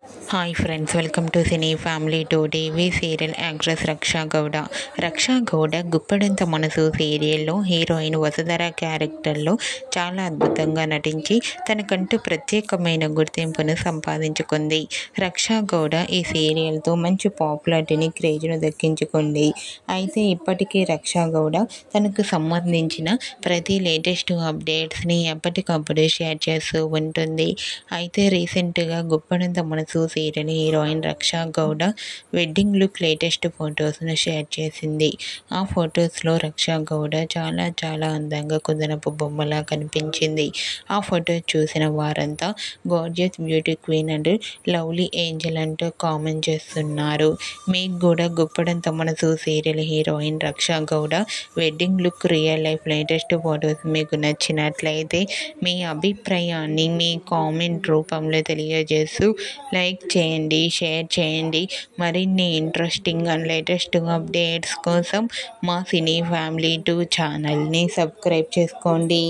Hi friends, welcome to cine family. To TV serial actress Raksha Gowda. Raksha Gowda Guppedantha Manasu సీరియల్లో heroine Vasudhara క్యారెక్టర్లో చాలా అద్భుతంగా నటించి తనకంటూ ప్రత్యేకమైన గుర్తింపును సంపాదించుకుంది. రక్షా గౌడ ఈ సీరియల్తో మంచి పాపులారిటీని, క్రేజ్ను దక్కించుకుంది. అయితే ఇప్పటికీ రక్షా గౌడ తనకు సంబంధించిన ప్రతి లేటెస్ట్ అప్డేట్స్ని ఎప్పటికప్పుడు షేర్ చేస్తూ ఉంటుంది. అయితే రీసెంట్గా Guppedantha Manasu serial heroine Raksha Gowda wedding look latest ఫొటోస్ను షేర్ చేసింది. ఆ ఫొటోస్లో రక్షా గౌడ చాలా అందంగా కుదనపు బొమ్మలా కనిపించింది. ఆ ఫొటో చూసిన వారంతా gorgeous beauty queen and lovely angel అంటూ కామెంట్ చేస్తున్నారు. మీకు కూడా Guppedantha Manasu serial heroine Raksha Gowda wedding look, real life latest photos మీకు నచ్చినట్లయితే మీ అభిప్రాయాన్ని మీ కామెంట్ రూపంలో తెలియజేస్తూ లైక్ చేయండి, షేర్ చేయండి. మరిన్ని ఇంట్రెస్టింగ్ అండ్ లేటెస్ట్ అప్డేట్స్ కోసం మా సినీ ఫ్యామిలీ 2 ఛానల్ని సబ్స్క్రైబ్ చేసుకోండి.